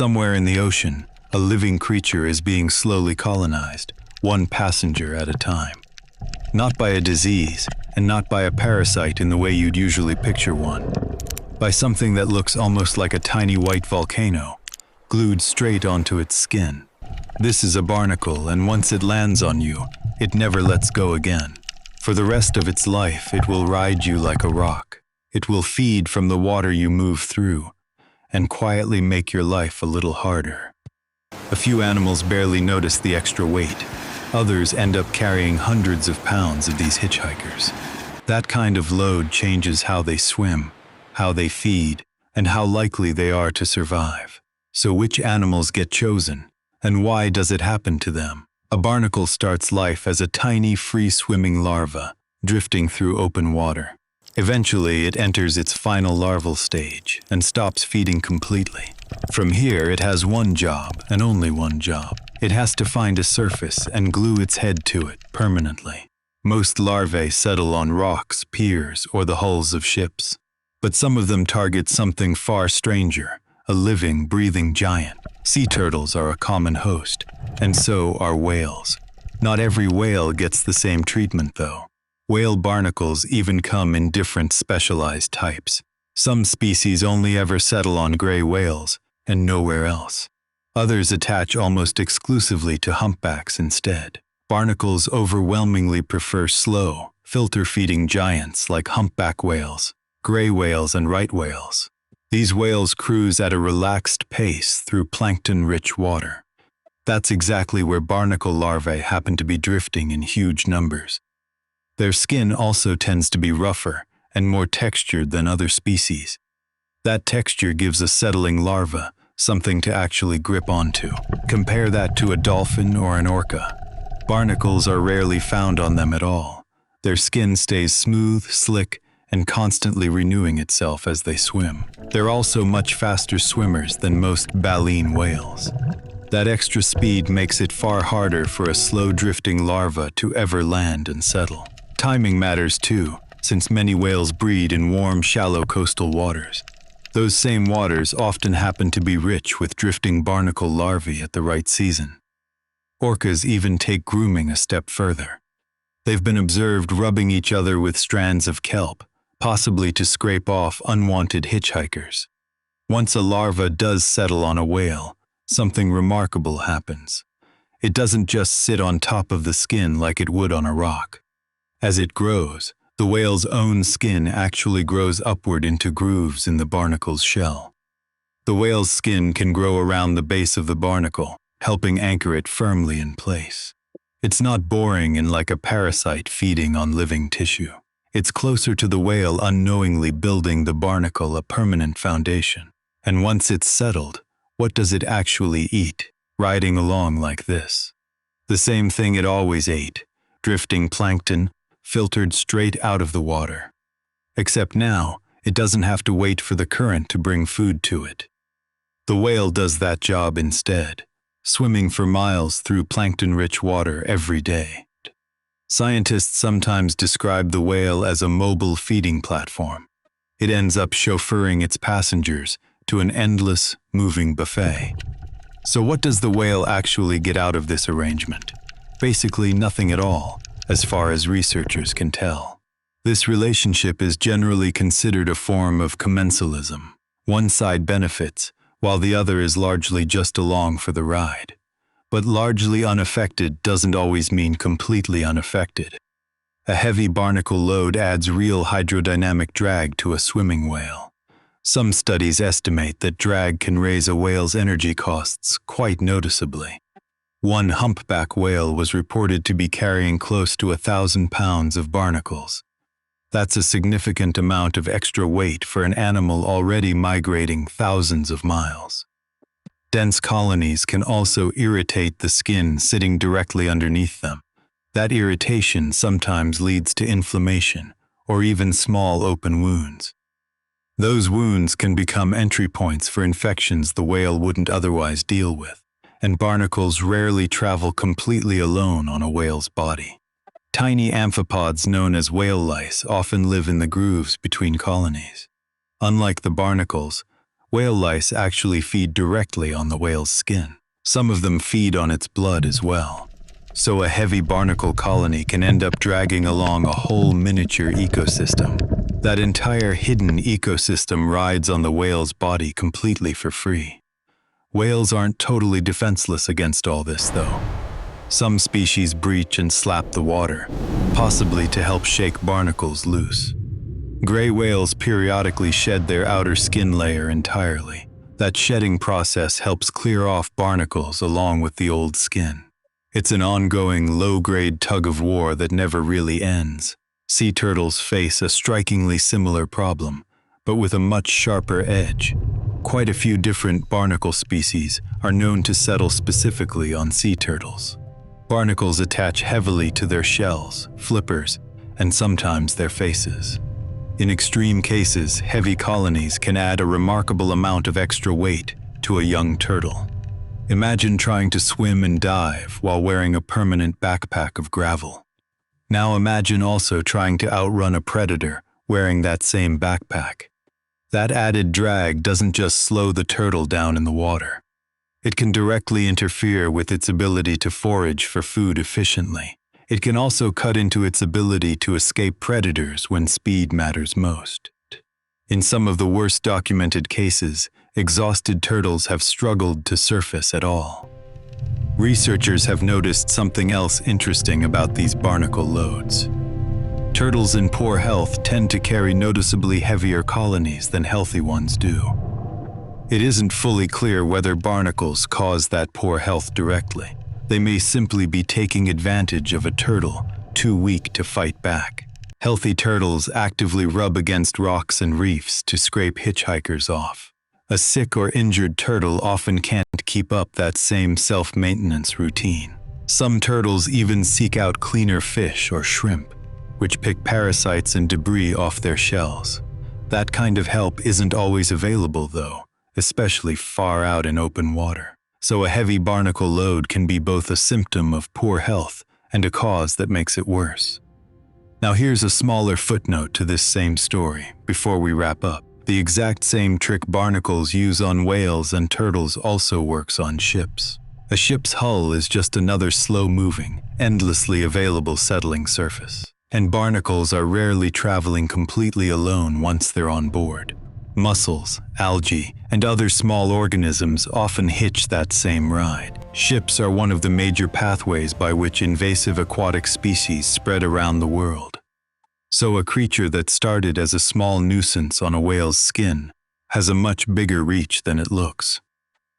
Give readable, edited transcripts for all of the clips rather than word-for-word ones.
Somewhere in the ocean, a living creature is being slowly colonized, one passenger at a time. Not by a disease, and not by a parasite in the way you'd usually picture one. By something that looks almost like a tiny white volcano, glued straight onto its skin. This is a barnacle, and once it lands on you, it never lets go again. For the rest of its life, it will ride you like a rock. It will feed from the water you move through, and quietly make your life a little harder. A few animals barely notice the extra weight. Others end up carrying hundreds of pounds of these hitchhikers. That kind of load changes how they swim, how they feed, and how likely they are to survive. So which animals get chosen, and why does it happen to them? A barnacle starts life as a tiny, free-swimming larva, drifting through open water. Eventually, it enters its final larval stage and stops feeding completely. From here, it has one job, and only one job. It has to find a surface and glue its head to it permanently. Most larvae settle on rocks, piers, or the hulls of ships. But some of them target something far stranger, a living, breathing giant. Sea turtles are a common host, and so are whales. Not every whale gets the same treatment, though. Whale barnacles even come in different specialized types. Some species only ever settle on gray whales, and nowhere else. Others attach almost exclusively to humpbacks instead. Barnacles overwhelmingly prefer slow, filter-feeding giants like humpback whales, gray whales, and right whales. These whales cruise at a relaxed pace through plankton-rich water. That's exactly where barnacle larvae happen to be drifting in huge numbers. Their skin also tends to be rougher and more textured than other species. That texture gives a settling larva something to actually grip onto. Compare that to a dolphin or an orca. Barnacles are rarely found on them at all. Their skin stays smooth, slick, and constantly renewing itself as they swim. They're also much faster swimmers than most baleen whales. That extra speed makes it far harder for a slow-drifting larva to ever land and settle. Timing matters too, since many whales breed in warm, shallow coastal waters. Those same waters often happen to be rich with drifting barnacle larvae at the right season. Orcas even take grooming a step further. They've been observed rubbing each other with strands of kelp, possibly to scrape off unwanted hitchhikers. Once a larva does settle on a whale, something remarkable happens. It doesn't just sit on top of the skin like it would on a rock. As it grows, the whale's own skin actually grows upward into grooves in the barnacle's shell. The whale's skin can grow around the base of the barnacle, helping anchor it firmly in place. It's not boring and like a parasite feeding on living tissue. It's closer to the whale unknowingly building the barnacle a permanent foundation. And once it's settled, what does it actually eat, riding along like this? The same thing it always ate, drifting plankton, filtered straight out of the water. Except now, it doesn't have to wait for the current to bring food to it. The whale does that job instead, swimming for miles through plankton-rich water every day. Scientists sometimes describe the whale as a mobile feeding platform. It ends up chauffeuring its passengers to an endless, moving buffet. So what does the whale actually get out of this arrangement? Basically nothing at all, as far as researchers can tell. This relationship is generally considered a form of commensalism. One side benefits, while the other is largely just along for the ride. But largely unaffected doesn't always mean completely unaffected. A heavy barnacle load adds real hydrodynamic drag to a swimming whale. Some studies estimate that drag can raise a whale's energy costs quite noticeably. One humpback whale was reported to be carrying close to 1,000 pounds of barnacles. That's a significant amount of extra weight for an animal already migrating thousands of miles. Dense colonies can also irritate the skin sitting directly underneath them. That irritation sometimes leads to inflammation or even small open wounds. Those wounds can become entry points for infections the whale wouldn't otherwise deal with, and barnacles rarely travel completely alone on a whale's body. Tiny amphipods known as whale lice often live in the grooves between colonies. Unlike the barnacles, Whale lice actually feed directly on the whale's skin. Some of them feed on its blood as well. So a heavy barnacle colony can end up dragging along a whole miniature ecosystem. That entire hidden ecosystem rides on the whale's body completely for free. Whales aren't totally defenseless against all this, though. Some species breach and slap the water, possibly to help shake barnacles loose. Gray whales periodically shed their outer skin layer entirely. That shedding process helps clear off barnacles along with the old skin. It's an ongoing, low-grade tug-of-war that never really ends. Sea turtles face a strikingly similar problem, but with a much sharper edge. Quite a few different barnacle species are known to settle specifically on sea turtles. Barnacles attach heavily to their shells, flippers, and sometimes their faces. In extreme cases, heavy colonies can add a remarkable amount of extra weight to a young turtle. Imagine trying to swim and dive while wearing a permanent backpack of gravel. Now imagine also trying to outrun a predator wearing that same backpack. That added drag doesn't just slow the turtle down in the water. It can directly interfere with its ability to forage for food efficiently. It can also cut into its ability to escape predators when speed matters most. In some of the worst documented cases, exhausted turtles have struggled to surface at all. Researchers have noticed something else interesting about these barnacle loads. Turtles in poor health tend to carry noticeably heavier colonies than healthy ones do. It isn't fully clear whether barnacles cause that poor health directly. They may simply be taking advantage of a turtle too weak to fight back. Healthy turtles actively rub against rocks and reefs to scrape hitchhikers off. A sick or injured turtle often can't keep up that same self-maintenance routine. Some turtles even seek out cleaner fish or shrimp, which pick parasites and debris off their shells. That kind of help isn't always available, though, especially far out in open water. So a heavy barnacle load can be both a symptom of poor health and a cause that makes it worse. Now here's a smaller footnote to this same story before we wrap up. The exact same trick barnacles use on whales and turtles also works on ships. A ship's hull is just another slow-moving, endlessly available settling surface. And barnacles are rarely traveling completely alone once they're on board. Mussels, algae, and other small organisms often hitch that same ride. Ships are one of the major pathways by which invasive aquatic species spread around the world. So a creature that started as a small nuisance on a whale's skin has a much bigger reach than it looks.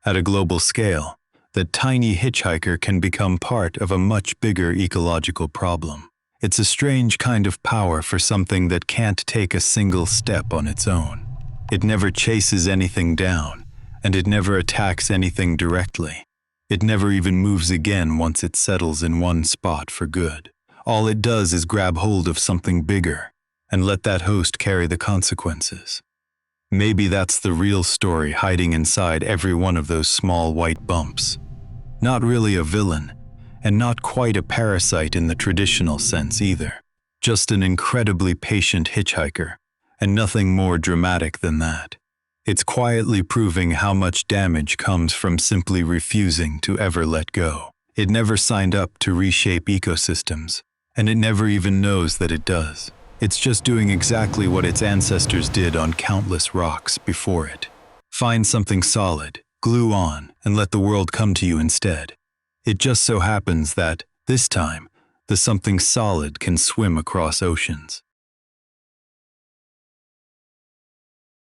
At a global scale, that tiny hitchhiker can become part of a much bigger ecological problem. It's a strange kind of power for something that can't take a single step on its own. It never chases anything down, and it never attacks anything directly. It never even moves again once it settles in one spot for good. All it does is grab hold of something bigger and let that host carry the consequences. Maybe that's the real story hiding inside every one of those small white bumps. Not really a villain, and not quite a parasite in the traditional sense either. Just an incredibly patient hitchhiker, and nothing more dramatic than that. It's quietly proving how much damage comes from simply refusing to ever let go. It never signed up to reshape ecosystems, and it never even knows that it does. It's just doing exactly what its ancestors did on countless rocks before it. Find something solid, glue on, and let the world come to you instead. It just so happens that, this time, the something solid can swim across oceans.